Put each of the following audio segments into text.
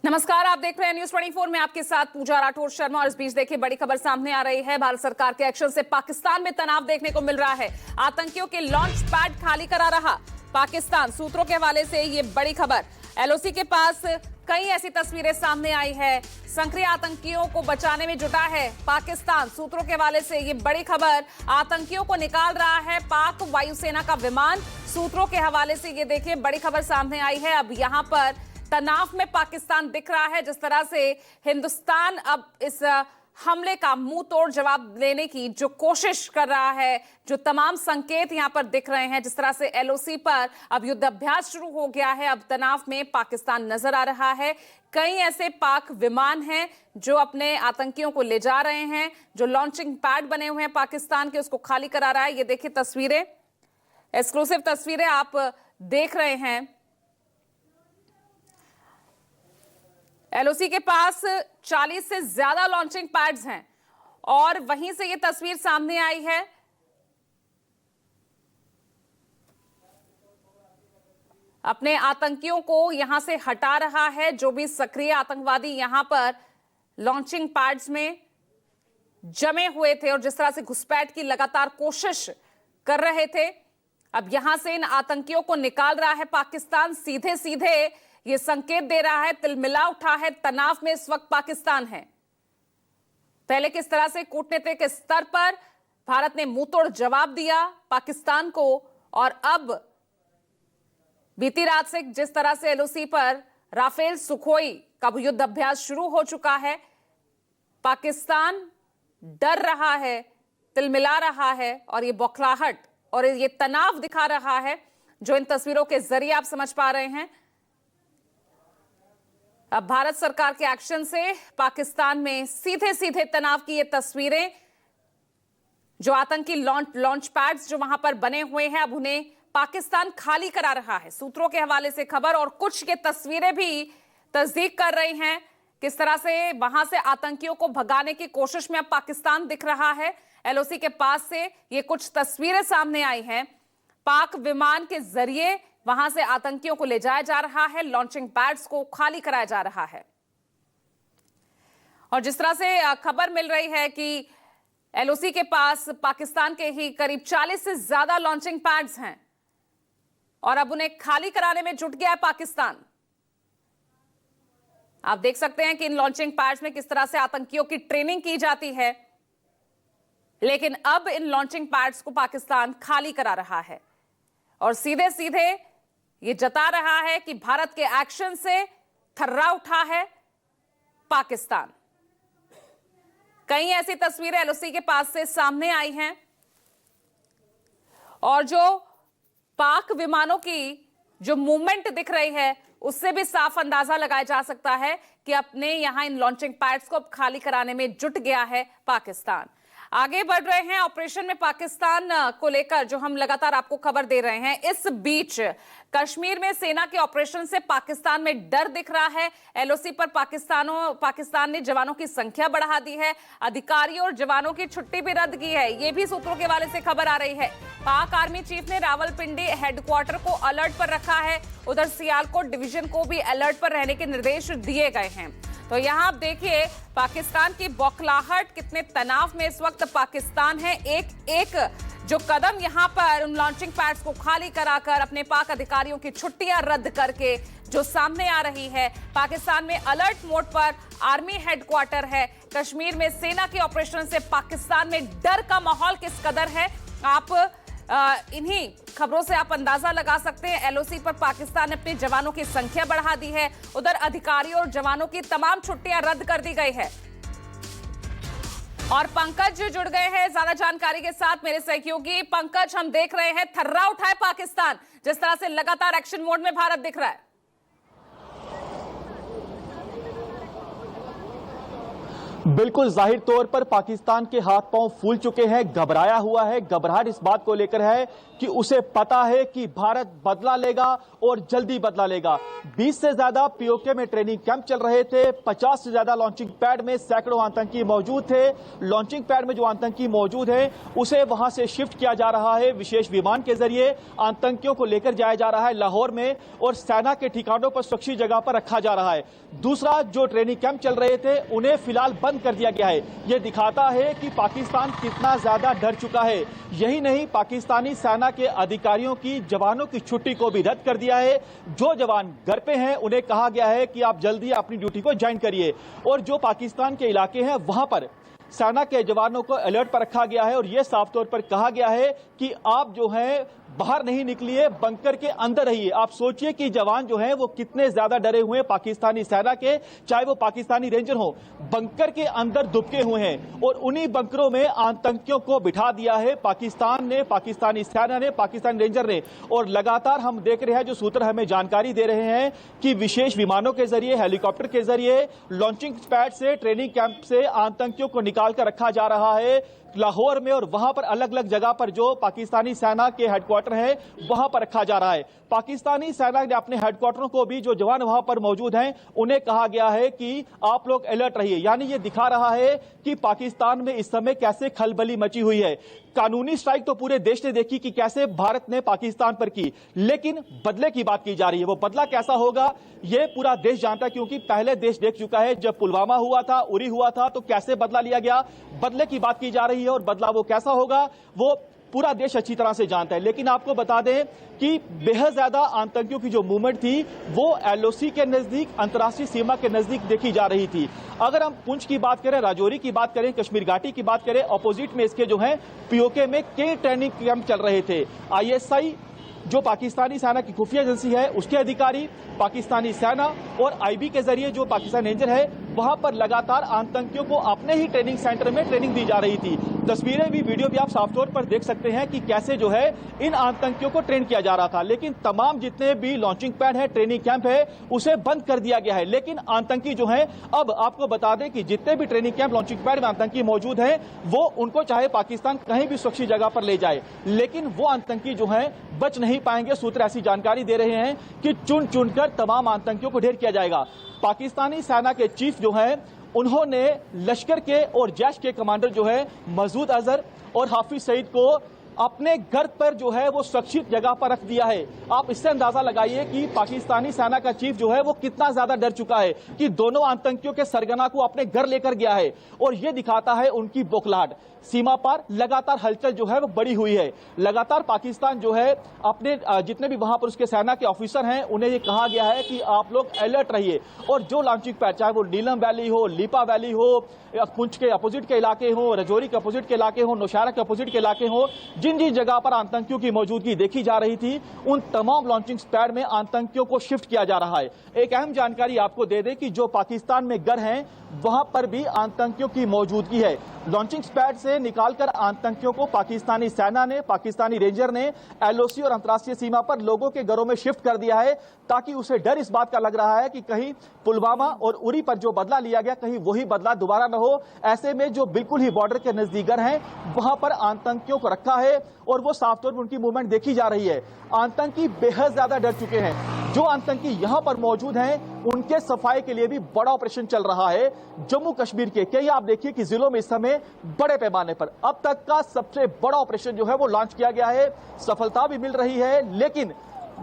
नमस्कार, आप देख रहे हैं न्यूज 24 में आपके साथ पूजा राठौर शर्मा। और इस बीच देखिए बड़ी खबर सामने आ रही है। भारत सरकार के एक्शन से पाकिस्तान में तनाव देखने को मिल रहा है। आतंकियों के लॉन्च पैड खाली करा रहा पाकिस्तान। सूत्रों के हवाले से ये बड़ी खबर। एलओसी के पास कई ऐसी तस्वीरें सामने आई है। सक्रिय आतंकियों को बचाने में जुटा है पाकिस्तान। सूत्रों के हवाले से ये बड़ी खबर। आतंकियों को निकाल रहा है पाक वायुसेना का विमान। सूत्रों के हवाले से ये देखिए बड़ी खबर सामने आई है। अब यहां पर तनाव में पाकिस्तान दिख रहा है। जिस तरह से हिंदुस्तान अब इस हमले का मुंह तोड़ जवाब देने की जो कोशिश कर रहा है, जो तमाम संकेत यहां पर दिख रहे हैं, जिस तरह से एलओसी पर अब युद्ध अभ्यास शुरू हो गया है। अब तनाव में पाकिस्तान नजर आ रहा है। कई ऐसे पाक विमान हैं जो अपने आतंकियों को ले जा रहे हैं। जो लॉन्चिंग पैड बने हुए हैं पाकिस्तान के, उसको खाली करा रहा है। ये देखिए तस्वीरें, एक्सक्लूसिव तस्वीरें आप देख रहे हैं। एलओसी के पास 40 से ज्यादा लॉन्चिंग पैड्स हैं और वहीं से ये तस्वीर सामने आई है। अपने आतंकियों को यहां से हटा रहा है। जो भी सक्रिय आतंकवादी यहां पर लॉन्चिंग पैड्स में जमे हुए थे और जिस तरह से घुसपैठ की लगातार कोशिश कर रहे थे, अब यहां से इन आतंकियों को निकाल रहा है पाकिस्तान। सीधे सीधे ये संकेत दे रहा है, तिलमिला उठा है। तनाव में इस वक्त पाकिस्तान है। पहले किस तरह से कूटनीतिक स्तर पर भारत ने मुंहतोड़ जवाब दिया पाकिस्तान को, और अब बीती रात से जिस तरह से एलओसी पर राफेल सुखोई का युद्ध अभ्यास शुरू हो चुका है, पाकिस्तान डर रहा है, तिलमिला रहा है और ये बौखलाहट और ये तनाव दिखा रहा है, जो इन तस्वीरों के जरिए आप समझ पा रहे हैं। अब भारत सरकार के एक्शन से पाकिस्तान में सीधे सीधे तनाव की ये तस्वीरें, जो आतंकी लॉन्च पैड्स जो वहां पर बने हुए हैं, अब उन्हें पाकिस्तान खाली करा रहा है। सूत्रों के हवाले से खबर और कुछ ये तस्वीरें भी तस्दीक कर रही हैं किस तरह से वहां से आतंकियों को भगाने की कोशिश में अब पाकिस्तान दिख रहा है। एलओसी के पास से ये कुछ तस्वीरें सामने आई हैं। पाक विमान के जरिए वहां से आतंकियों को ले जाया जा रहा है, लॉन्चिंग पैड्स को खाली कराया जा रहा है। और जिस तरह से खबर मिल रही है कि एलओसी के पास पाकिस्तान के ही करीब 40 से ज्यादा लॉन्चिंग पैड्स हैं और अब उन्हें खाली कराने में जुट गया है पाकिस्तान। आप देख सकते हैं कि इन लॉन्चिंग पैड्स में किस तरह से आतंकियों की ट्रेनिंग की जाती है, लेकिन अब इन लॉन्चिंग पैड्स को पाकिस्तान खाली करा रहा है और सीधे सीधे ये जता रहा है कि भारत के एक्शन से थर्रा उठा है पाकिस्तान। कई ऐसी तस्वीरें एलओसी के पास से सामने आई हैं और जो पाक विमानों की जो मूवमेंट दिख रही है, उससे भी साफ अंदाजा लगाया जा सकता है कि अपने यहां इन लॉन्चिंग पैड्स को अब खाली कराने में जुट गया है पाकिस्तान। आगे बढ़ रहे हैं ऑपरेशन में पाकिस्तान को लेकर, जो हम लगातार आपको खबर दे रहे हैं। इस बीच कश्मीर में सेना के ऑपरेशन से पाकिस्तान में डर दिख रहा है। एलओसी पर पाकिस्तान ने जवानों की संख्या बढ़ा दी है। अधिकारियों और जवानों की छुट्टी भी रद्द की है। ये भी सूत्रों के हवाले से खबर आ रही है। पाक आर्मी चीफ ने रावलपिंडी हेडक्वार्टर को अलर्ट पर रखा है। उधर सियालकोट डिवीजन को भी अलर्ट पर रहने के निर्देश दिए गए हैं। तो यहां आप देखिए पाकिस्तान की बौखलाहट, कितने तनाव में इस वक्त पाकिस्तान है। एक एक जो कदम यहां पर उन लॉन्चिंग पैड्स को खाली कराकर अपने पाक अधिकारियों की छुट्टियां रद्द करके जो सामने आ रही है। पाकिस्तान में अलर्ट मोड पर आर्मी हेडक्वार्टर है। कश्मीर में सेना के ऑपरेशन से पाकिस्तान में डर का माहौल किस कदर है, आप इन्हीं खबरों से आप अंदाजा लगा सकते हैं। एलओसी पर पाकिस्तान ने अपने जवानों की संख्या बढ़ा दी है। उधर अधिकारियों और जवानों की तमाम छुट्टियां रद्द कर दी गई है। और पंकज जुड़ गए हैं ज्यादा जानकारी के साथ, मेरे सहयोगी। पंकज, हम देख रहे हैं थर्रा उठाए पाकिस्तान, जिस तरह से लगातार एक्शन मोड में भारत दिख रहा है। बिल्कुल जाहिर तौर पर पाकिस्तान के हाथ पांव फूल चुके हैं, घबराया हुआ है। घबराहट इस बात को लेकर है कि उसे पता है कि भारत बदला लेगा और जल्दी बदला लेगा। 20 से ज्यादा पीओके में ट्रेनिंग कैंप चल रहे थे, 50 से ज्यादा लॉन्चिंग पैड में सैकड़ों आतंकी मौजूद थे। लॉन्चिंग पैड में जो आतंकी मौजूद है उसे वहां से शिफ्ट किया जा रहा है, विशेष विमान के जरिए आतंकियों को लेकर जाया जा रहा है लाहौर में और सेना के ठिकानों पर सुरक्षित जगह पर रखा जा रहा है। दूसरा, जो ट्रेनिंग कैंप चल रहे थे उन्हें फिलहाल बंद कर दिया गया है। यह दिखाता है कि पाकिस्तान कितना ज्यादा डर चुका है। यही नहीं, पाकिस्तानी सेना के अधिकारियों की जवानों की छुट्टी को भी रद्द कर दिया है। जो जवान घर पे हैं उन्हें कहा गया है कि आप जल्दी अपनी ड्यूटी को ज्वाइन करिए और जो पाकिस्तान के इलाके हैं वहां पर सेना के जवानों को अलर्ट पर रखा गया है और यह साफ तौर पर कहा गया है कि आप जो हैं बाहर नहीं निकलिए, बंकर के अंदर रहिए। आप सोचिए कि जवान जो हैं वो कितने ज्यादा डरे हुए हैं पाकिस्तानी सेना के, चाहे वो पाकिस्तानी रेंजर हो, बंकर के अंदर दुबके हुए हैं और उन्हीं बंकरों में आतंकियों को बिठा दिया है पाकिस्तान ने, पाकिस्तानी सेना ने, पाकिस्तानी रेंजर ने। और लगातार हम देख रहे हैं, जो सूत्र हमें जानकारी दे रहे हैं कि विशेष विमानों के जरिए, हेलीकॉप्टर के जरिए लॉन्चिंग पैड से, ट्रेनिंग कैंप से आतंकियों को निकाल कर रखा जा रहा है लाहौर में और वहां पर अलग अलग जगह पर जो पाकिस्तानी सेना के हेडक्वार्टर है वहां पर रखा जा रहा है। पाकिस्तानी सेना ने अपने हेडक्वार्टरों को भी, जो जवान वहां पर मौजूद हैं उन्हें कहा गया है कि आप लोग अलर्ट रहिए। यानी ये दिखा रहा है कि पाकिस्तान में इस समय कैसे खलबली मची हुई है। कानूनी स्ट्राइक तो पूरे देश ने देखी कि कैसे भारत ने पाकिस्तान पर की, लेकिन बदले की बात की जा रही है। वो बदला कैसा होगा ये पूरा देश जानता है, क्योंकि पहले देश देख चुका है। जब पुलवामा हुआ था, उरी हुआ था, तो कैसे बदला लिया गया, बदले की बात की जा रही है और बदला वो कैसा होगा वो पूरा देश अच्छी तरह से जानता है। लेकिन आपको बता दें कि बेहद ज्यादा आतंकियों की जो मूवमेंट थी वो एलओसी के नजदीक, अंतर्राष्ट्रीय सीमा के नजदीक देखी जा रही थी। अगर हम पुंछ की बात करें, राजौरी की बात करें, कश्मीर घाटी की बात करें, ऑपोजिट में इसके जो है पीओके में कई ट्रेनिंग कैंप चल रहे थे। आईएसआई जो पाकिस्तानी सेना की खुफिया एजेंसी है उसके अधिकारी, पाकिस्तानी सेना और आईबी के जरिए जो पाकिस्तान रेंजर है वहां पर लगातार आतंकियों को अपने ही ट्रेनिंग सेंटर में ट्रेनिंग दी जा रही थी। तस्वीरें भी, वीडियो भी आप साफ तौर पर देख सकते हैं कि कैसे जो है इन आतंकियों को ट्रेन किया जा रहा था। लेकिन तमाम जितने भी लॉन्चिंग पैड है, ट्रेनिंग कैंप है, उसे बंद कर दिया गया है। लेकिन आतंकी जो है, अब आपको बता दें कि जितने भी ट्रेनिंग कैंप, लॉन्चिंग पैड में आतंकी मौजूद हैं वो उनको चाहे पाकिस्तान कहीं भी सुरक्षित जगह पर ले जाए, लेकिन वो आतंकी जो है बच नहीं पाएंगे। सूत्र ऐसी जानकारी दे रहे हैं कि चुन चुनकर तमाम आतंकियों को ढेर किया जाएगा। पाकिस्तानी सेना के चीफ जो है उन्होंने लश्कर के और जैश के कमांडर जो है मसूद अजहर और हाफिज सईद को अपने घर पर जो है वो सुरक्षित जगह पर रख दिया है। आप इससे अंदाजा लगाइए कि पाकिस्तानी सेना का चीफ जो है वो कितना ज्यादा डर चुका है कि दोनों आतंकियों के सरगना को अपने घर लेकर गया है। और ये दिखाता है उनकी बौखलाहट। सीमा पर लगातार हलचल जो है वो बढ़ी हुई है। लगातार पाकिस्तान जो है अपने जितने भी वहां पर उसके सेना के ऑफिसर हैं उन्हें ये कहा गया है कि आप लोग अलर्ट रहिए। और जो लॉन्चिंग पैड, चाहे वो नीलम वैली हो, लीपा वैली हो, पुंछ के अपोजिट के इलाके हो, रजौरी के अपोजिट के इलाके हो, नौशहरा के अपोजिट के इलाके हो, जिन जिन जगह पर आतंकियों की मौजूदगी देखी जा रही थी उन तमाम लॉन्चिंग पैड में आतंकियों को शिफ्ट किया जा रहा है। एक अहम जानकारी आपको दे दें कि जो पाकिस्तान में घर हैं वहां पर भी आतंकियों की मौजूदगी है। लॉन्चिंग पैड से निकालकर आतंकियों को पाकिस्तानी सेना ने, पाकिस्तानी रेंजर ने एलओसी और अंतर्राष्ट्रीय सीमा पर लोगों के घरों में शिफ्ट कर दिया है, ताकि उसे डर इस बात का लग रहा है कि कहीं पुलवामा और उरी पर जो बदला लिया गया कहीं वही बदला दोबारा न हो। ऐसे में जो बिल्कुल ही बॉर्डर के नजदीक घर हैं वहां पर आतंकियों को रखा है और वो साफ तौर पर उनकी मूवमेंट देखी जा रही है। आतंकी बेहद ज्यादा डर चुके हैं। जो आतंकी यहां पर मौजूद हैं उनके सफाई के लिए भी बड़ा ऑपरेशन चल रहा है। जम्मू कश्मीर के कई आप देखिए कि जिलों में इस समय बड़े पैमाने पर अब तक का सबसे बड़ा ऑपरेशन जो है वो लॉन्च किया गया है। सफलता भी मिल रही है, लेकिन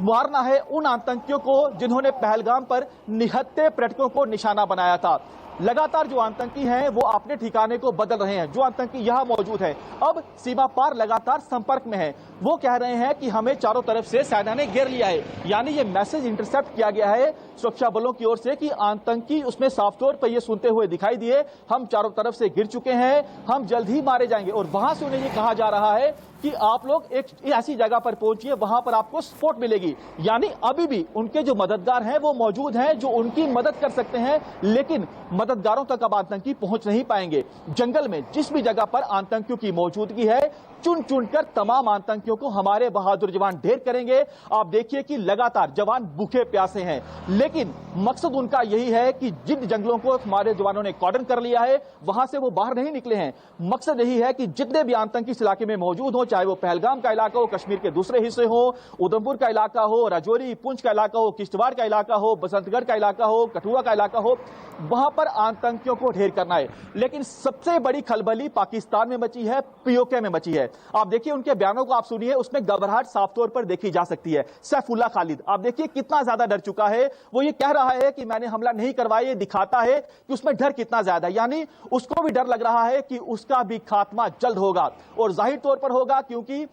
मारना है उन आतंकियों को जिन्होंने पहलगाम पर निहत्थे पर्यटकों को निशाना बनाया था। लगातार जो आतंकी हैं वो अपने ठिकाने को बदल रहे हैं। जो आतंकी यहां मौजूद है अब सीमा पार लगातार संपर्क में है। वो कह रहे हैं कि हमें चारों तरफ से सेना ने घेर लिया है। यानी ये मैसेज इंटरसेप्ट किया गया है सुरक्षा बलों की ओर से कि आतंकी उसमें साफ तौर पर ये सुनते हुए दिखाई दिए, हम चारों तरफ से घिर चुके हैं, हम जल्द ही मारे जाएंगे। और वहां से उन्हें ये कहा जा रहा है कि आप लोग एक ऐसी जगह पर पहुंचिए वहां पर आपको सपोर्ट मिलेगी। यानी अभी भी उनके जो मददगार हैं वो मौजूद हैं जो उनकी मदद कर सकते हैं, लेकिन मददगारों तक अब आतंकी पहुंच नहीं पाएंगे। जंगल में जिस भी जगह पर आतंकियों की मौजूदगी है, चुन चुनकर तमाम आतंकियों को हमारे बहादुर जवान ढेर करेंगे। आप देखिए कि लगातार जवान भूखे प्यासे हैं, लेकिन मकसद उनका यही है कि जिन जंगलों को हमारे जवानों ने कॉर्डन कर लिया है, वहां से वो बाहर नहीं निकले हैं। मकसद यही है कि जितने भी आतंकी इस इलाके में मौजूद हो, चाहे वो पहलगाम का इलाका हो, कश्मीर के दूसरे हिस्से हो, उधमपुर का इलाका हो, राजौरी पुंछ का इलाका हो, किश्तवाड़ का इलाका हो, बसंतगढ़ का इलाका हो, कठुआ का इलाका हो, वहां पर आतंकियों को ढेर करना है। लेकिन सबसे बड़ी खलबली पाकिस्तान में मची है, पीओके में मची है। आप देखिए उनके बयानों को, आप सुनिए, उसमें घबराहट साफ तौर पर देखी जा सकती है। सैफुल्लाह खालिद, आप देखिए कितना ज्यादा डर चुका है। वो ये कह रहा है कि मैंने हमला नहीं करवाया, ये दिखाता है कि उसमें डर कितना ज्यादा, यानी उसको भी डर लग रहा है कि उसका भी खात्मा जल्द होगा, और जाहिर तौर पर होगा, क्योंकि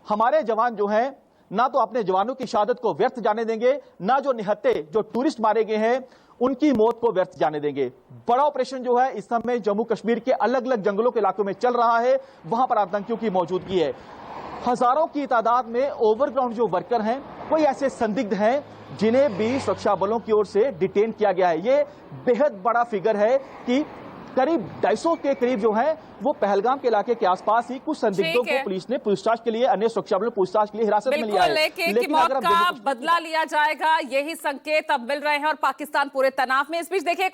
हमारे जवान जो हैं ना तो अपने जवानों की शहादत को व्यर्थ जाने देंगे, ना जो निहत्ते जो टूरिस्ट मारे गए हैं उनकी मौत को व्यर्थ जाने देंगे। बड़ा ऑपरेशन जो है इस समय जम्मू कश्मीर के अलग अलग जंगलों के इलाकों में चल रहा है, वहां पर आतंकियों की मौजूदगी है। हजारों की तादाद में ओवरग्राउंड जो वर्कर हैं, कोई ऐसे संदिग्ध हैं जिन्हें भी सुरक्षा बलों की ओर से डिटेन किया गया है। ये बेहद बड़ा फिगर है कि करीब 250 के करीब जो है वो पहलगाम के इलाके के आसपास ही कुछ संदिग्धों को पुलिस ने पूछताछ के लिए, अन्य सुरक्षा बलों पूछताछ के लिए हिरासत में लिया है। लेकिन मौत का बदला लिया जाएगा, यही संकेत अब मिल रहे हैं और पाकिस्तान पूरे तनाव में। इस बीच देखिए